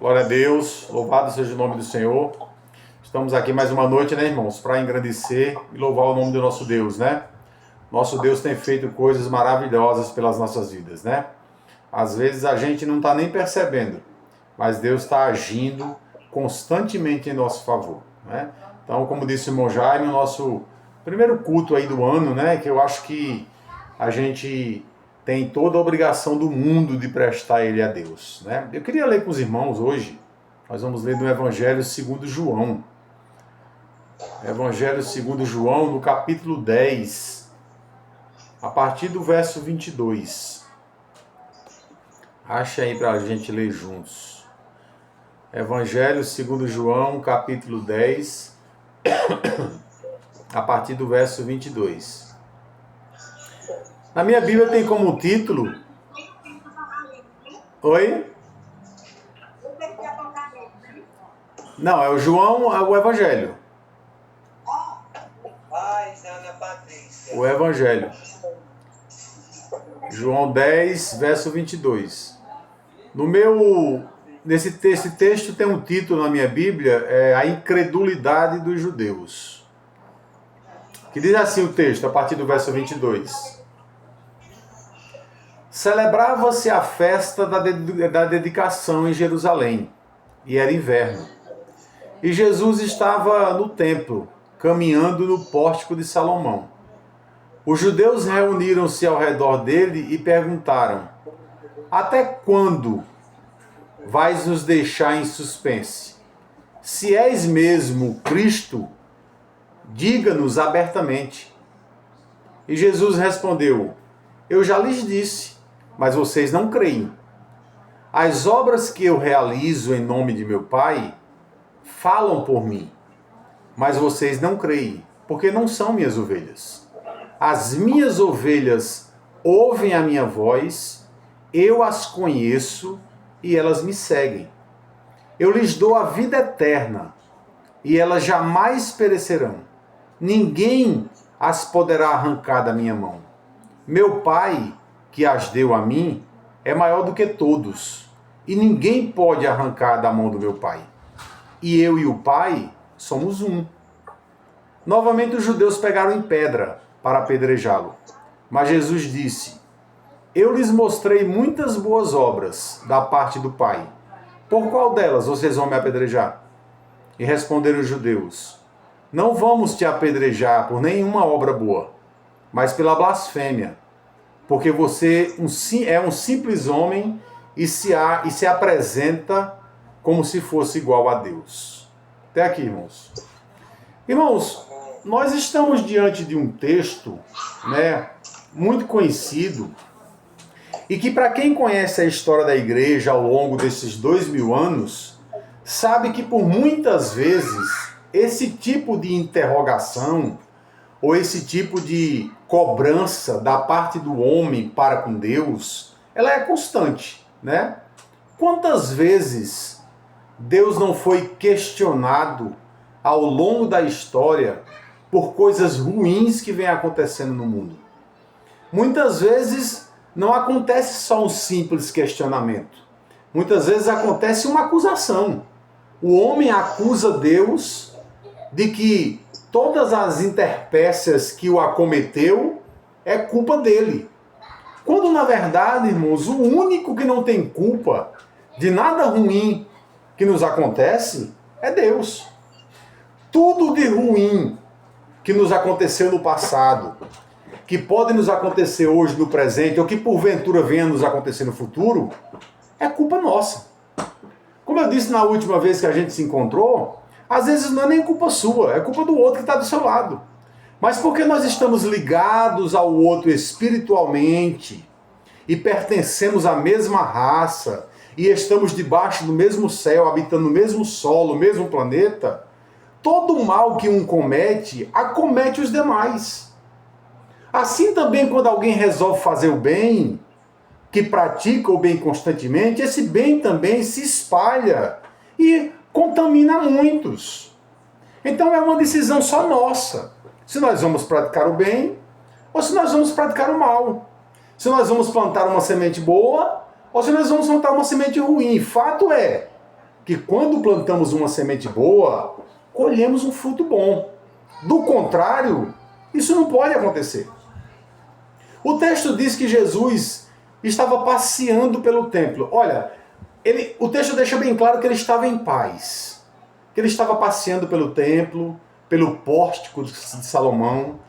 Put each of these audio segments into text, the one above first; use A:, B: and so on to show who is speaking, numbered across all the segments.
A: Glória a Deus, louvado seja o nome do Senhor. Estamos aqui mais uma noite, né, irmãos, para engrandecer e louvar o nome do nosso Deus, né? Nosso Deus tem feito coisas maravilhosas pelas nossas vidas, né? Às vezes a gente não está nem percebendo, mas Deus está agindo constantemente em nosso favor, né? Então, como disse o irmão Jaime, o nosso primeiro culto aí do ano, né, que eu acho que a gente tem toda a obrigação do mundo de prestar ele a Deus, né? Eu queria ler com os irmãos hoje, nós vamos ler do Evangelho segundo João. Evangelho segundo João, no capítulo 10, a partir do verso 22. Acha aí para a gente ler juntos. Evangelho segundo João, capítulo 10, a partir do verso 22. Na minha Bíblia tem como título... Oi? Não, é o João, é o Evangelho. O Evangelho. João 10, verso 22. Nesse texto tem um título na minha Bíblia, é A Incredulidade dos Judeus. Que diz assim o texto, a partir do verso 22. Celebrava-se a festa da dedicação em Jerusalém, e era inverno. E Jesus estava no templo, caminhando no pórtico de Salomão. Os judeus reuniram-se ao redor dele e perguntaram: até quando vais nos deixar em suspense? Se és mesmo o Cristo, diga-nos abertamente. E Jesus respondeu: eu já lhes disse, mas vocês não creem. As obras que eu realizo em nome de meu Pai falam por mim, mas vocês não creem, porque não são minhas ovelhas. As minhas ovelhas ouvem a minha voz, eu as conheço e elas me seguem. Eu lhes dou a vida eterna e elas jamais perecerão. Ninguém as poderá arrancar da minha mão. Meu Pai, que as deu a mim, é maior do que todos, e ninguém pode arrancar da mão do meu Pai. E eu e o Pai somos um. Novamente os judeus pegaram em pedra para apedrejá-lo. Mas Jesus disse: eu lhes mostrei muitas boas obras da parte do Pai. Por qual delas vocês vão me apedrejar? E responderam os judeus: não vamos te apedrejar por nenhuma obra boa, mas pela blasfêmia, porque você é um simples homem e se apresenta como se fosse igual a Deus. Até aqui, irmãos. Irmãos, nós estamos diante de um texto, né, muito conhecido, e que para quem conhece a história da igreja ao longo desses 2000 anos, sabe que por muitas vezes esse tipo de interrogação ou esse tipo de cobrança da parte do homem para com Deus, ela é constante, né? Quantas vezes Deus não foi questionado ao longo da história por coisas ruins que vêm acontecendo no mundo? Muitas vezes não acontece só um simples questionamento. Muitas vezes acontece uma acusação. O homem acusa Deus de que todas as interpécias que o acometeu é culpa dele. Quando, na verdade, irmãos, o único que não tem culpa de nada ruim que nos acontece é Deus. Tudo de ruim que nos aconteceu no passado, que pode nos acontecer hoje no presente, ou que porventura venha nos acontecer no futuro, é culpa nossa. Como eu disse na última vez que a gente se encontrou, às vezes não é nem culpa sua, é culpa do outro que está do seu lado. Mas porque nós estamos ligados ao outro espiritualmente e pertencemos à mesma raça e estamos debaixo do mesmo céu, habitando o mesmo solo, o mesmo planeta, todo o mal que um comete, acomete os demais. Assim também quando alguém resolve fazer o bem, que pratica o bem constantemente, esse bem também se espalha e contamina muitos. Então é uma decisão só nossa. Se nós vamos praticar o bem ou se nós vamos praticar o mal. Se nós vamos plantar uma semente boa ou se nós vamos plantar uma semente ruim. Fato é que quando plantamos uma semente boa, colhemos um fruto bom. Do contrário, isso não pode acontecer. O texto diz que Jesus estava passeando pelo templo. Olha, o texto deixa bem claro que ele estava em paz. Que ele estava passeando pelo templo, pelo pórtico de Salomão.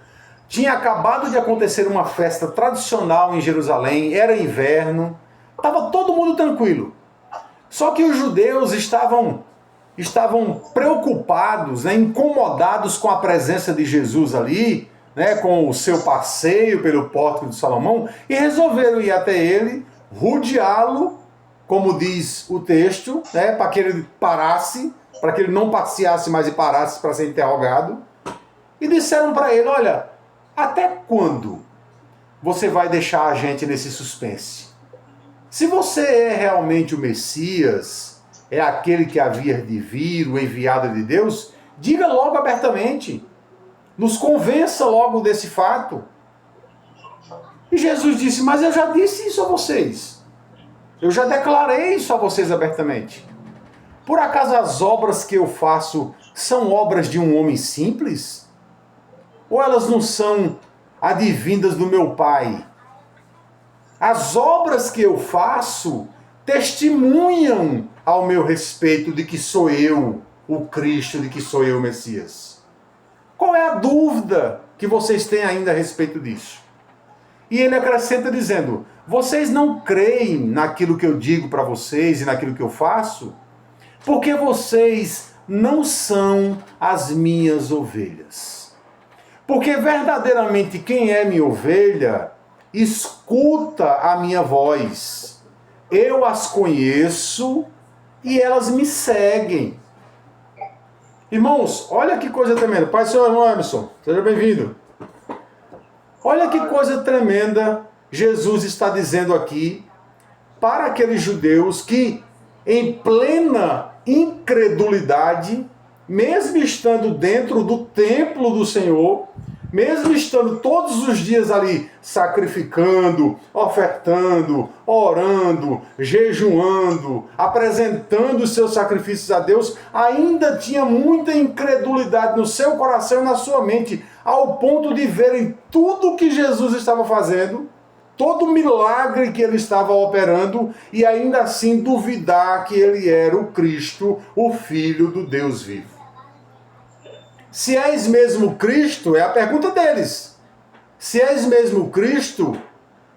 A: Tinha acabado de acontecer uma festa tradicional em Jerusalém, era inverno, estava todo mundo tranquilo. Só que os judeus estavam preocupados, né, incomodados com a presença de Jesus ali, né, com o seu passeio pelo pórtico de Salomão, e resolveram ir até ele, rodeá-lo, como diz o texto, né, para que ele parasse, para que ele não passeasse mais e parasse para ser interrogado, e disseram para ele: olha, até quando você vai deixar a gente nesse suspense? Se você é realmente o Messias, é aquele que havia de vir, o enviado de Deus, diga logo abertamente. Nos convença logo desse fato. E Jesus disse: mas eu já disse isso a vocês. Eu já declarei isso a vocês abertamente. Por acaso as obras que eu faço são obras de um homem simples? Ou elas não são advindas do meu Pai? As obras que eu faço testemunham ao meu respeito de que sou eu o Cristo, de que sou eu o Messias. Qual é a dúvida que vocês têm ainda a respeito disso? E ele acrescenta dizendo: vocês não creem naquilo que eu digo para vocês e naquilo que eu faço, porque vocês não são as minhas ovelhas. Porque verdadeiramente quem é minha ovelha, escuta a minha voz. Eu as conheço e elas me seguem. Irmãos, olha que coisa tremenda. Pai do Senhor, irmão Emerson, seja bem-vindo. Olha que coisa tremenda Jesus está dizendo aqui para aqueles judeus que, em plena incredulidade, mesmo estando dentro do templo do Senhor, mesmo estando todos os dias ali sacrificando, ofertando, orando, jejuando, apresentando os seus sacrifícios a Deus, ainda tinha muita incredulidade no seu coração e na sua mente, ao ponto de verem tudo que Jesus estava fazendo, todo o milagre que ele estava operando, e ainda assim duvidar que ele era o Cristo, o Filho do Deus vivo. Se és mesmo Cristo, é a pergunta deles. Se és mesmo Cristo,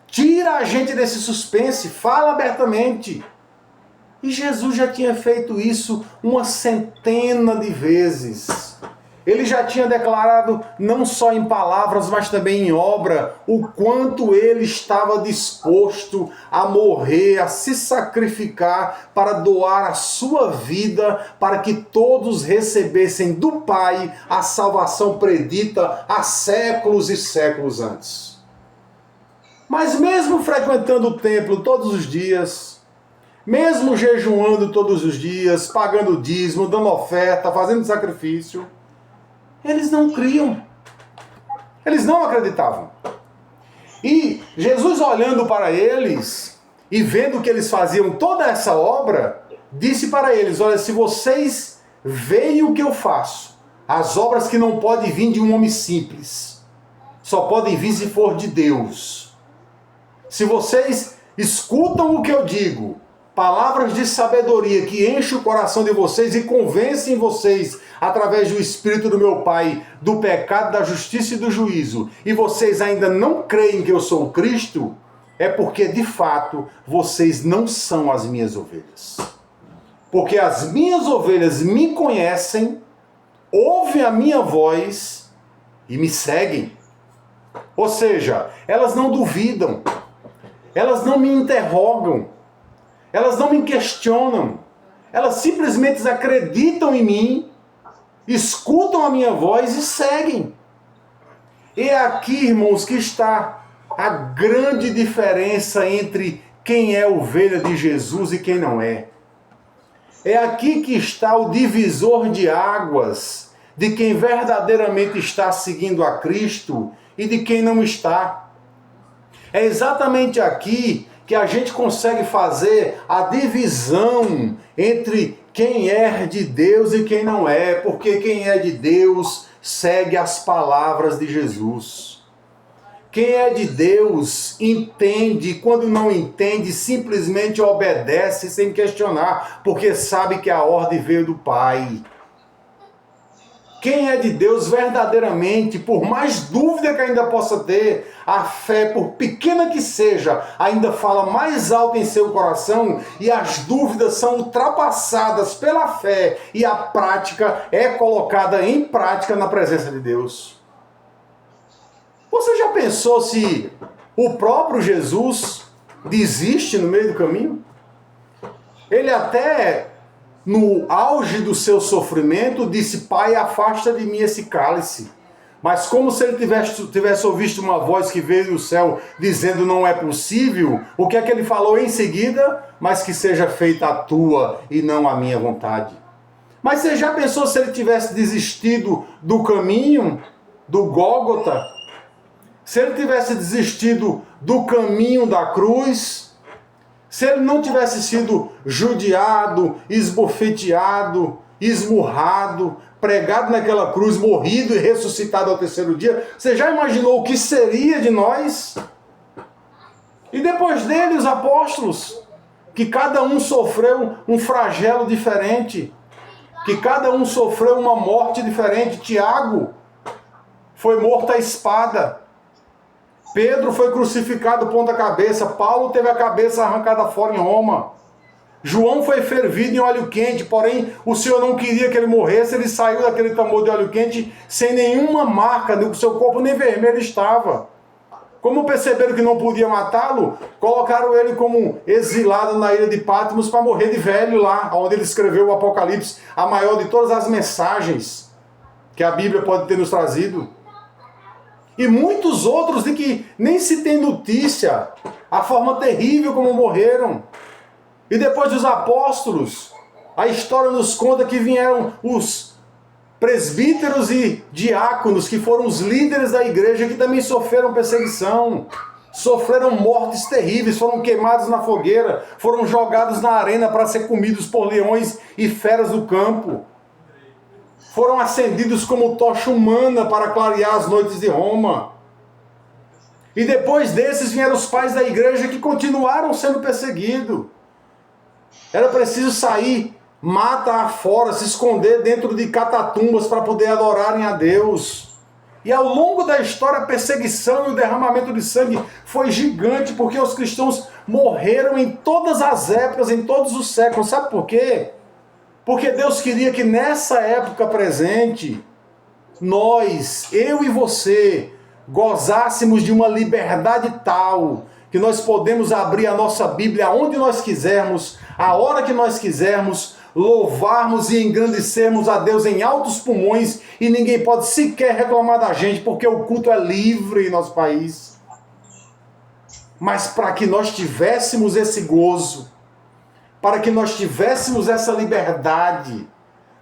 A: tira a gente desse suspense, fala abertamente. E Jesus já tinha feito isso uma centena de vezes. Ele já tinha declarado, não só em palavras, mas também em obra, o quanto ele estava disposto a morrer, a se sacrificar para doar a sua vida, para que todos recebessem do Pai a salvação predita há séculos e séculos antes. Mas mesmo frequentando o templo todos os dias, mesmo jejuando todos os dias, pagando dízimo, dando oferta, fazendo sacrifício, eles não criam. Eles não acreditavam. E Jesus, olhando para eles e vendo que eles faziam toda essa obra, disse para eles: olha, se vocês veem o que eu faço, as obras que não podem vir de um homem simples, só podem vir se for de Deus. Se vocês escutam o que eu digo, palavras de sabedoria que enchem o coração de vocês e convencem vocês, através do Espírito do meu Pai, do pecado, da justiça e do juízo, e vocês ainda não creem que eu sou o Cristo, é porque, de fato, vocês não são as minhas ovelhas. Porque as minhas ovelhas me conhecem, ouvem a minha voz e me seguem. Ou seja, elas não duvidam, elas não me interrogam, elas não me questionam, elas simplesmente acreditam em mim, escutam a minha voz e seguem. E é aqui, irmãos, que está a grande diferença entre quem é ovelha de Jesus e quem não é. É aqui que está o divisor de águas de quem verdadeiramente está seguindo a Cristo e de quem não está. É exatamente aqui que a gente consegue fazer a divisão entre quem é de Deus e quem não é, porque quem é de Deus segue as palavras de Jesus. Quem é de Deus entende, quando não entende, simplesmente obedece sem questionar, porque sabe que a ordem veio do Pai. Quem é de Deus verdadeiramente, por mais dúvida que ainda possa ter, a fé, por pequena que seja, ainda fala mais alto em seu coração e as dúvidas são ultrapassadas pela fé e a prática é colocada em prática na presença de Deus. Você já pensou se o próprio Jesus desiste no meio do caminho? Ele até, no auge do seu sofrimento, disse: Pai, afasta de mim esse cálice. Mas como se ele tivesse ouvido uma voz que veio do céu dizendo: não é possível, o que é que ele falou em seguida? Mas que seja feita a tua e não a minha vontade. Mas você já pensou se ele tivesse desistido do caminho, do Gólgota? Se ele tivesse desistido do caminho da cruz? Se ele não tivesse sido judiado, esbofeteado, esmurrado, pregado naquela cruz, morrido e ressuscitado ao terceiro dia, você já imaginou o que seria de nós? E depois dele, os apóstolos, que cada um sofreu um flagelo diferente, que cada um sofreu uma morte diferente. Tiago foi morto à espada. Pedro foi crucificado ponta cabeça. Paulo teve a cabeça arrancada fora em Roma. João foi fervido em óleo quente, porém o Senhor não queria que ele morresse. Ele saiu daquele tambor de óleo quente sem nenhuma marca, o seu corpo nem vermelho estava. Como perceberam que não podia matá-lo, colocaram ele como exilado na ilha de Patmos para morrer de velho lá, onde ele escreveu o Apocalipse, a maior de todas as mensagens que a Bíblia pode ter nos trazido. E muitos outros de que nem se tem notícia, a forma terrível como morreram. E depois dos apóstolos, a história nos conta que vieram os presbíteros e diáconos, que foram os líderes da igreja, que também sofreram perseguição, sofreram mortes terríveis, foram queimados na fogueira, foram jogados na arena para ser comidos por leões e feras do campo. Foram acendidos como tocha humana para clarear as noites de Roma. E depois desses vieram os pais da igreja que continuaram sendo perseguidos. Era preciso sair mata afora, se esconder dentro de catatumbas para poder adorarem a Deus. E ao longo da história, a perseguição e o derramamento de sangue foi gigante, porque os cristãos morreram em todas as épocas, em todos os séculos. Sabe por quê? Porque Deus queria que nessa época presente, nós, eu e você, gozássemos de uma liberdade tal, que nós podemos abrir a nossa Bíblia onde nós quisermos, a hora que nós quisermos, louvarmos e engrandecermos a Deus em altos pulmões, e ninguém pode sequer reclamar da gente, porque o culto é livre em nosso país. Mas para que nós tivéssemos esse gozo, para que nós tivéssemos essa liberdade,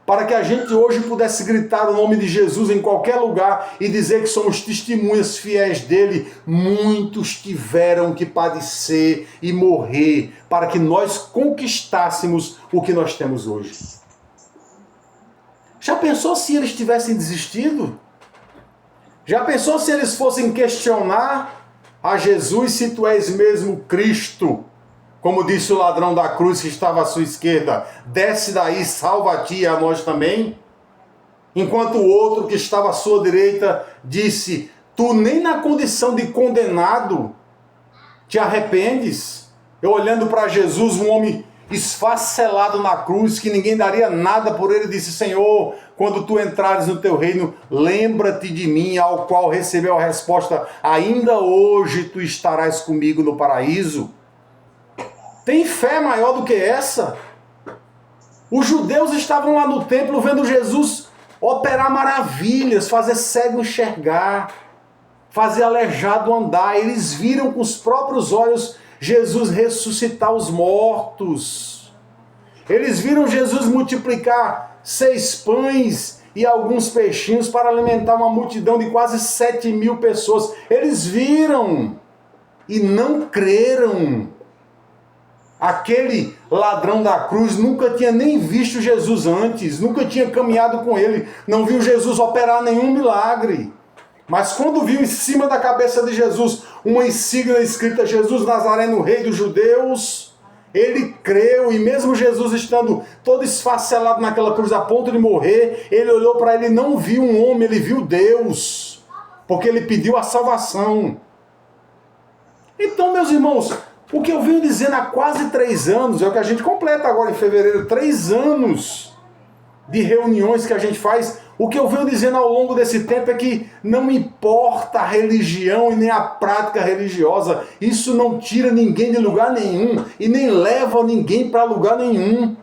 A: para que a gente hoje pudesse gritar o nome de Jesus em qualquer lugar e dizer que somos testemunhas fiéis dele, muitos tiveram que padecer e morrer para que nós conquistássemos o que nós temos hoje. Já pensou se eles tivessem desistido? Já pensou se eles fossem questionar a Jesus se tu és mesmo Cristo? Como disse o ladrão da cruz que estava à sua esquerda, desce daí, salva-te e a nós também. Enquanto o outro que estava à sua direita disse, tu nem na condição de condenado te arrependes. Eu olhando para Jesus, um homem esfacelado na cruz, que ninguém daria nada por ele, disse, Senhor, quando tu entrares no teu reino, lembra-te de mim, ao qual recebeu a resposta, ainda hoje tu estarás comigo no paraíso. Tem fé maior do que essa? Os judeus estavam lá no templo vendo Jesus operar maravilhas, fazer cego enxergar, fazer aleijado andar. Eles viram com os próprios olhos Jesus ressuscitar os mortos. Eles viram Jesus multiplicar 6 pães e alguns peixinhos para alimentar uma multidão de quase 7.000 pessoas. Eles viram e não creram. Aquele ladrão da cruz, nunca tinha nem visto Jesus antes, nunca tinha caminhado com ele, não viu Jesus operar nenhum milagre. Mas quando viu em cima da cabeça de Jesus uma insígnia escrita Jesus Nazareno, Rei dos Judeus, ele creu, e mesmo Jesus estando todo esfacelado naquela cruz a ponto de morrer, ele olhou para ele e não viu um homem, ele viu Deus, porque ele pediu a salvação. Então, meus irmãos, o que eu venho dizendo há quase 3 anos, é o que a gente completa agora em fevereiro, 3 anos de reuniões que a gente faz. O que eu venho dizendo ao longo desse tempo é que não importa a religião e nem a prática religiosa, isso não tira ninguém de lugar nenhum e nem leva ninguém para lugar nenhum.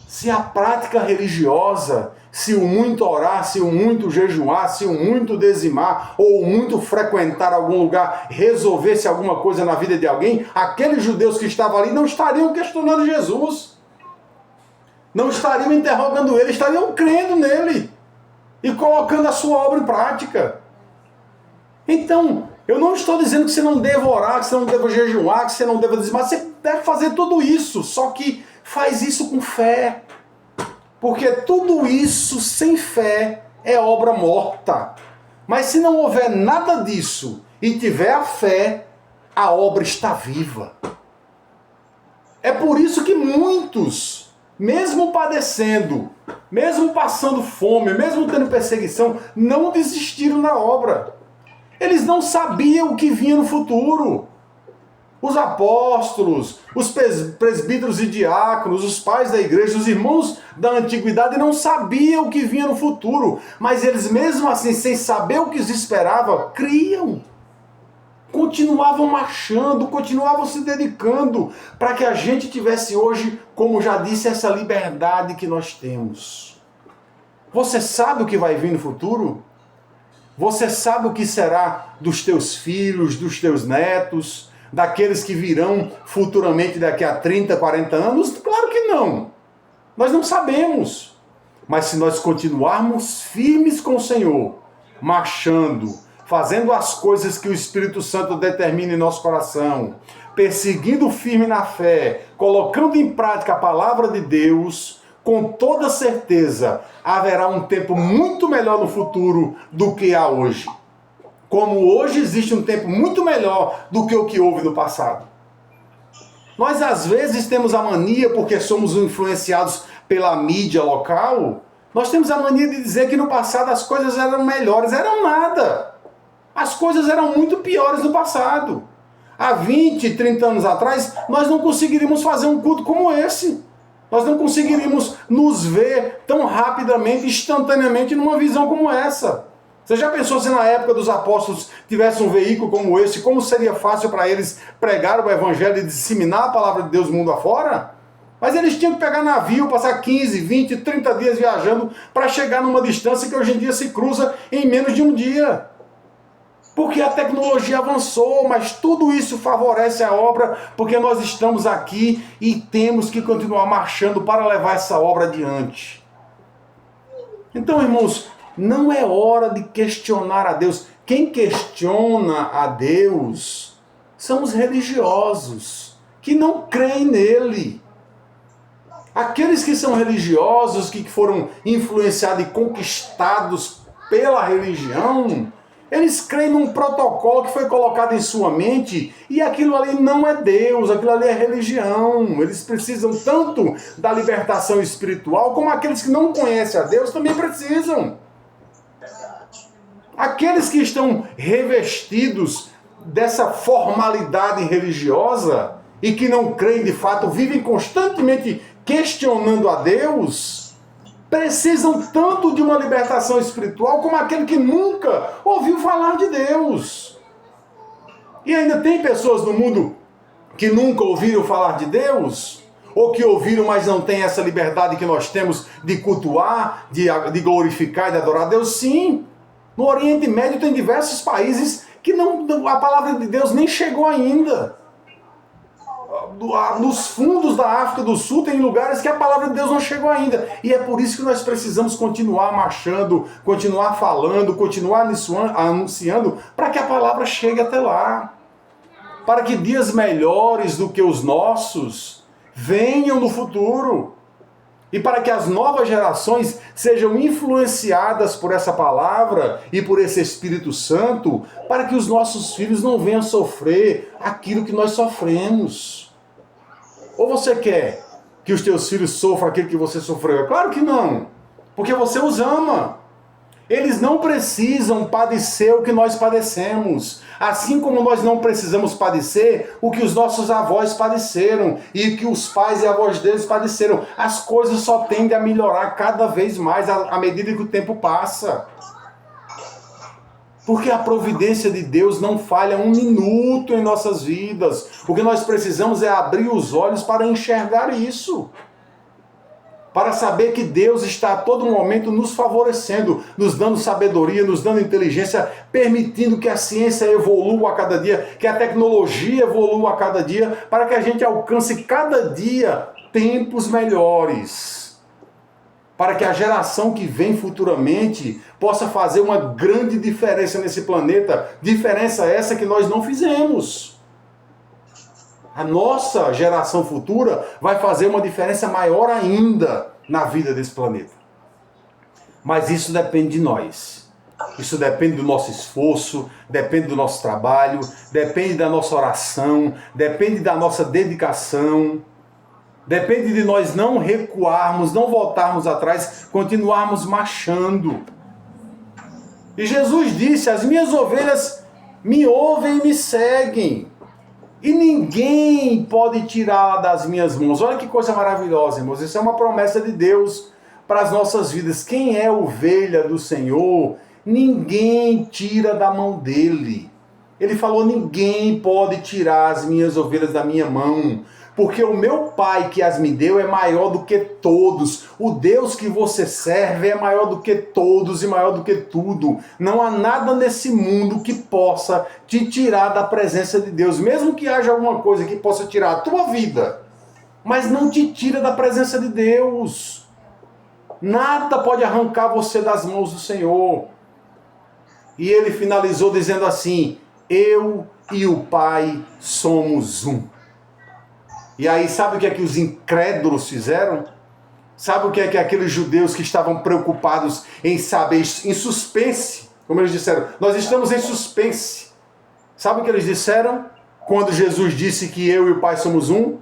A: Se a prática religiosa, se o muito orar, se o muito jejuar, se o muito dizimar ou o muito frequentar algum lugar resolvesse alguma coisa na vida de alguém, aqueles judeus que estavam ali não estariam questionando Jesus. Não estariam interrogando ele, estariam crendo nele e colocando a sua obra em prática. Então, eu não estou dizendo que você não deva orar, que você não deva jejuar, que você não deva dizimar. Você deve fazer tudo isso, só que faz isso com fé. Porque tudo isso sem fé é obra morta. Mas se não houver nada disso e tiver a fé, a obra está viva. É por isso que muitos, mesmo padecendo, mesmo passando fome, mesmo tendo perseguição, não desistiram da obra. Eles não sabiam o que vinha no futuro. Os apóstolos, os presbíteros e diáconos, os pais da igreja, os irmãos da antiguidade não sabiam o que vinha no futuro, mas eles mesmo assim, sem saber o que os esperava, criam. Continuavam marchando, continuavam se dedicando para que a gente tivesse hoje, como já disse, essa liberdade que nós temos. Você sabe o que vai vir no futuro? Você sabe o que será dos teus filhos, dos teus netos, daqueles que virão futuramente daqui a 30, 40 anos? Claro que não. Nós não sabemos. Mas se nós continuarmos firmes com o Senhor, marchando, fazendo as coisas que o Espírito Santo determina em nosso coração, perseguindo firme na fé, colocando em prática a palavra de Deus, com toda certeza haverá um tempo muito melhor no futuro do que há hoje. Como hoje existe um tempo muito melhor do que o que houve no passado. Nós às vezes temos a mania, porque somos influenciados pela mídia local, nós temos a mania de dizer que no passado as coisas eram melhores. Eram nada. As coisas eram muito piores no passado. Há 20, 30 anos atrás, nós não conseguiríamos fazer um culto como esse. Nós não conseguiríamos nos ver tão rapidamente, instantaneamente, numa visão como essa. Você já pensou se na época dos apóstolos tivesse um veículo como esse, como seria fácil para eles pregar o evangelho e disseminar a palavra de Deus mundo afora? Mas eles tinham que pegar navio, passar 15, 20, 30 dias viajando para chegar numa distância que hoje em dia se cruza em menos de um dia. Porque a tecnologia avançou, mas tudo isso favorece a obra, porque nós estamos aqui e temos que continuar marchando para levar essa obra adiante. Então, irmãos, não é hora de questionar a Deus. Quem questiona a Deus são os religiosos, que não creem nele. Aqueles que são religiosos, que foram influenciados e conquistados pela religião, eles creem num protocolo que foi colocado em sua mente e aquilo ali não é Deus, aquilo ali é religião. Eles precisam tanto da libertação espiritual como aqueles que não conhecem a Deus também precisam. Aqueles que estão revestidos dessa formalidade religiosa e que não creem de fato, vivem constantemente questionando a Deus, precisam tanto de uma libertação espiritual como aquele que nunca ouviu falar de Deus. E ainda tem pessoas no mundo que nunca ouviram falar de Deus, ou que ouviram, mas não têm essa liberdade que nós temos de cultuar, de glorificar e de adorar a Deus. Sim, no Oriente Médio tem diversos países que a palavra de Deus nem chegou ainda. Nos fundos da África do Sul tem lugares que a palavra de Deus não chegou ainda. E é por isso que nós precisamos continuar marchando, continuar falando, continuar anunciando, para que a palavra chegue até lá. Para que dias melhores do que os nossos, venham no futuro. E para que as novas gerações sejam influenciadas por essa palavra e por esse Espírito Santo, para que os nossos filhos não venham sofrer aquilo que nós sofremos. Ou você quer que os teus filhos sofram aquilo que você sofreu? É claro que não, porque você os ama. Eles não precisam padecer o que nós padecemos, assim como nós não precisamos padecer o que os nossos avós padeceram e que os pais e avós deles padeceram. As coisas só tendem a melhorar cada vez mais à medida que o tempo passa. Porque a providência de Deus não falha um minuto em nossas vidas. O que nós precisamos é abrir os olhos para enxergar isso. Para saber que Deus está a todo momento nos favorecendo, nos dando sabedoria, nos dando inteligência, permitindo que a ciência evolua a cada dia, que a tecnologia evolua a cada dia, para que a gente alcance cada dia tempos melhores. Para que a geração que vem futuramente possa fazer uma grande diferença nesse planeta, diferença essa que nós não fizemos. A nossa geração futura vai fazer uma diferença maior ainda na vida desse planeta. Mas isso depende de nós. Isso depende do nosso esforço, depende do nosso trabalho, depende da nossa oração, depende da nossa dedicação, depende de nós não recuarmos, não voltarmos atrás, continuarmos marchando. E Jesus disse: as minhas ovelhas me ouvem e me seguem. E ninguém pode tirá-la das minhas mãos. Olha que coisa maravilhosa, irmãos. Isso é uma promessa de Deus para as nossas vidas. Quem é ovelha do Senhor, ninguém tira da mão dele. Ele falou: ninguém pode tirar as minhas ovelhas da minha mão, porque o meu Pai que as me deu é maior do que todos. O Deus que você serve é maior do que todos e maior do que tudo. Não há nada nesse mundo que possa te tirar da presença de Deus. Mesmo que haja alguma coisa que possa tirar a tua vida, mas não te tira da presença de Deus. Nada pode arrancar você das mãos do Senhor. E ele finalizou dizendo assim: eu e o Pai somos um. E aí, sabe o que é que os incrédulos fizeram? Sabe o que é que aqueles judeus que estavam preocupados em saber, em suspense, como eles disseram, nós estamos em suspense. Sabe o que eles disseram? Quando Jesus disse que eu e o Pai somos um,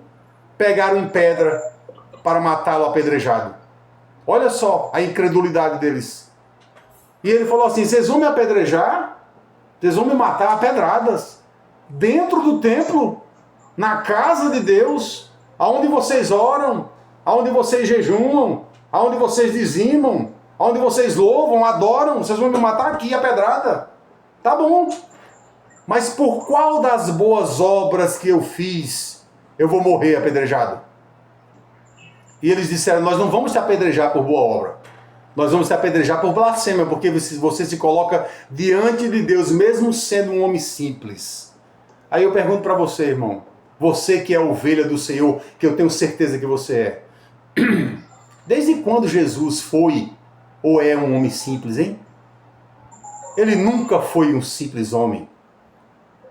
A: pegaram em pedra para matá-lo apedrejado. Olha só a incredulidade deles. E ele falou assim: vocês vão me apedrejar? Vocês vão me matar a pedradas? Dentro do templo? Na casa de Deus, aonde vocês oram, aonde vocês jejuam, aonde vocês dizimam, aonde vocês louvam, adoram, vocês vão me matar aqui a pedrada? Tá bom. Mas por qual das boas obras que eu fiz eu vou morrer apedrejado? E eles disseram: nós não vamos te apedrejar por boa obra. Nós vamos te apedrejar por blasfêmia, porque você se coloca diante de Deus, mesmo sendo um homem simples. Aí eu pergunto para você, irmão, você que é ovelha do Senhor, que eu tenho certeza que você é. Desde quando Jesus foi ou é um homem simples, hein? Ele nunca foi um simples homem.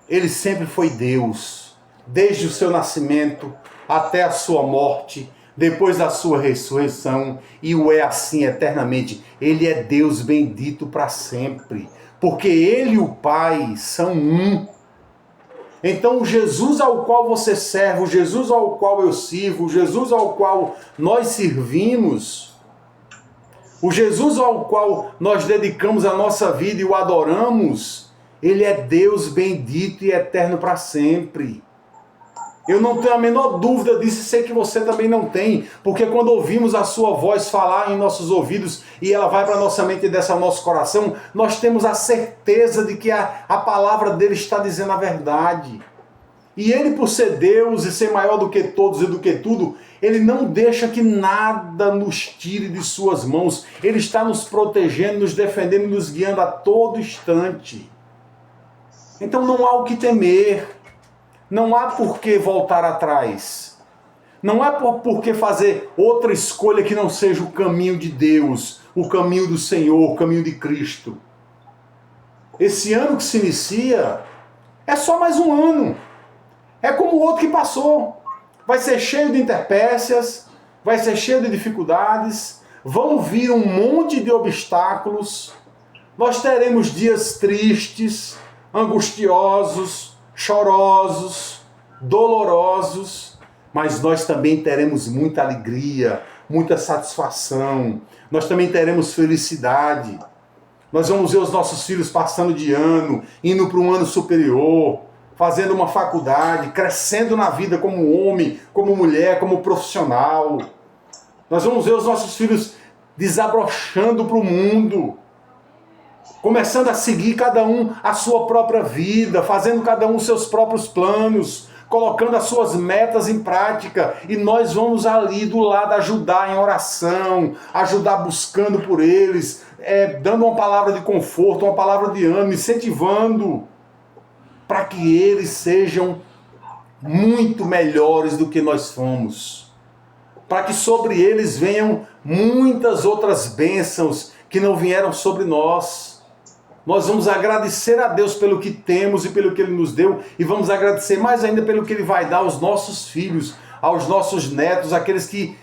A: Ele sempre foi Deus. Desde o seu nascimento até a sua morte, depois da sua ressurreição, e o é assim eternamente. Ele é Deus bendito para sempre. Porque Ele e o Pai são um. Então o Jesus ao qual você serve, o Jesus ao qual eu sirvo, o Jesus ao qual nós servimos, o Jesus ao qual nós dedicamos a nossa vida e o adoramos, ele é Deus bendito e eterno para sempre. Eu não tenho a menor dúvida disso, e sei que você também não tem, porque quando ouvimos a sua voz falar em nossos ouvidos e ela vai para a nossa mente e desce ao nosso coração, nós temos a certeza de que a palavra dele está dizendo a verdade. E ele, por ser Deus e ser maior do que todos e do que tudo, ele não deixa que nada nos tire de suas mãos. Ele está nos protegendo, nos defendendo, nos guiando a todo instante. Então não há o que temer. Não há por que voltar atrás. Não há por que fazer outra escolha que não seja o caminho de Deus, o caminho do Senhor, o caminho de Cristo. Esse ano que se inicia é só mais um ano. É como o outro que passou. vai ser cheio de interpécias, vai ser cheio de dificuldades, vão vir um monte de obstáculos, nós teremos dias tristes, angustiosos, chorosos, dolorosos, mas nós também teremos muita alegria, muita satisfação, nós também teremos felicidade. Nós vamos ver os nossos filhos passando de ano, indo para um ano superior, fazendo uma faculdade, crescendo na vida como homem, como mulher, como profissional. Nós vamos ver os nossos filhos desabrochando para o mundo, começando a seguir cada um a sua própria vida, fazendo cada um os seus próprios planos, colocando as suas metas em prática, e nós vamos ali do lado ajudar em oração, ajudar buscando por eles, dando uma palavra de conforto, uma palavra de ânimo, incentivando para que eles sejam muito melhores do que nós fomos, para que sobre eles venham muitas outras bênçãos que não vieram sobre nós. Nós vamos agradecer a Deus pelo que temos e pelo que Ele nos deu, e vamos agradecer mais ainda pelo que Ele vai dar aos nossos filhos, aos nossos netos, aqueles que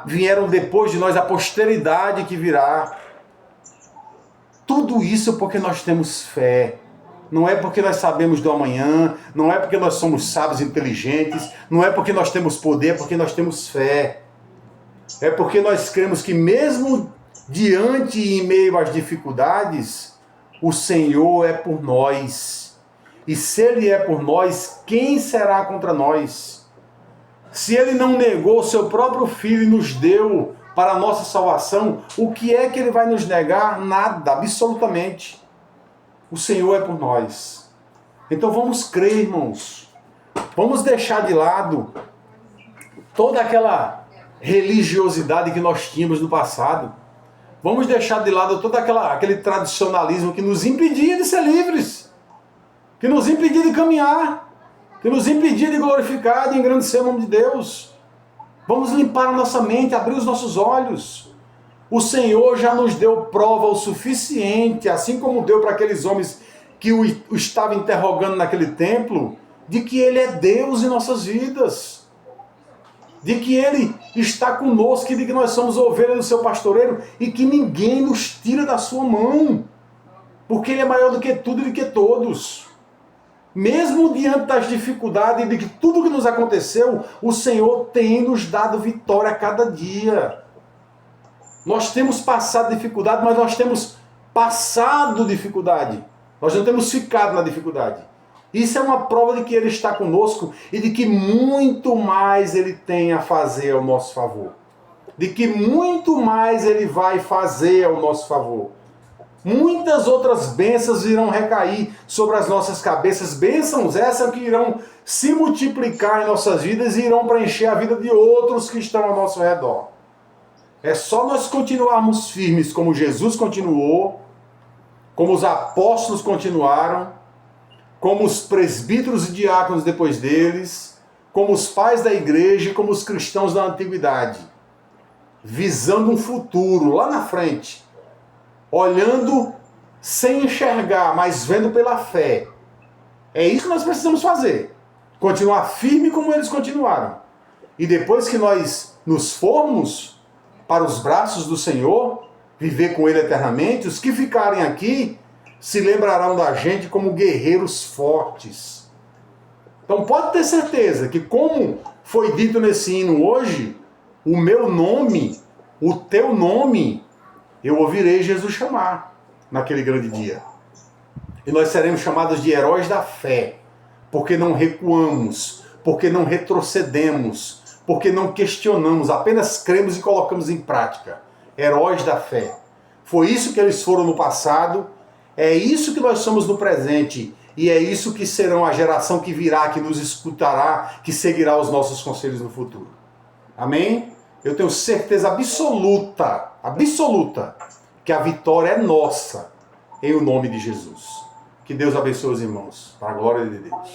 A: vieram depois de nós, a posteridade que virá. Tudo isso porque nós temos fé. Não é porque nós sabemos do amanhã, não é porque nós somos sábios e inteligentes, não é porque nós temos poder, é porque nós temos fé. É porque nós cremos que mesmo diante e em meio às dificuldades, o Senhor é por nós. E se Ele é por nós, quem será contra nós? Se Ele não negou o seu próprio Filho e nos deu para a nossa salvação, o que é que Ele vai nos negar? Nada, absolutamente. O Senhor é por nós. Então vamos crer, irmãos. Vamos deixar de lado toda aquela religiosidade que nós tínhamos no passado. Vamos deixar de lado todo aquele tradicionalismo que nos impedia de ser livres, que nos impedia de caminhar, que nos impedia de glorificar, de engrandecer o nome de Deus. Vamos limpar a nossa mente, abrir os nossos olhos. O Senhor já nos deu prova o suficiente, assim como deu para aqueles homens que o estavam interrogando naquele templo, de que Ele é Deus em nossas vidas, de que Ele está conosco e de que nós somos ovelhas do seu pastoreiro e que ninguém nos tira da sua mão, porque Ele é maior do que tudo e do que todos. Mesmo diante das dificuldades e de que tudo que nos aconteceu, o Senhor tem nos dado vitória a cada dia. Nós temos passado dificuldade, mas nós temos passado dificuldade. Nós não temos ficado na dificuldade. Isso é uma prova de que Ele está conosco e de que muito mais Ele tem a fazer ao nosso favor. De que muito mais Ele vai fazer ao nosso favor. Muitas outras bênçãos irão recair sobre as nossas cabeças. Bênçãos essas que irão se multiplicar em nossas vidas e irão preencher a vida de outros que estão ao nosso redor. É só nós continuarmos firmes como Jesus continuou, como os apóstolos continuaram, como os presbíteros e diáconos depois deles, como os pais da igreja e como os cristãos da antiguidade, visando um futuro lá na frente, olhando sem enxergar, mas vendo pela fé. É isso que nós precisamos fazer, continuar firme como eles continuaram. E depois que nós nos formos para os braços do Senhor, viver com Ele eternamente, os que ficarem aqui se lembrarão da gente como guerreiros fortes. Então pode ter certeza que, como foi dito nesse hino hoje, o meu nome, o teu nome, eu ouvirei Jesus chamar naquele grande dia. E nós seremos chamados de heróis da fé, porque não recuamos, porque não retrocedemos, porque não questionamos, apenas cremos e colocamos em prática. Heróis da fé. Foi isso que eles foram no passado. É isso que nós somos no presente, e é isso que serão a geração que virá, que nos escutará, que seguirá os nossos conselhos no futuro. Amém? Eu tenho certeza absoluta, que a vitória é nossa, em o nome de Jesus. Que Deus abençoe os irmãos, para a glória de Deus.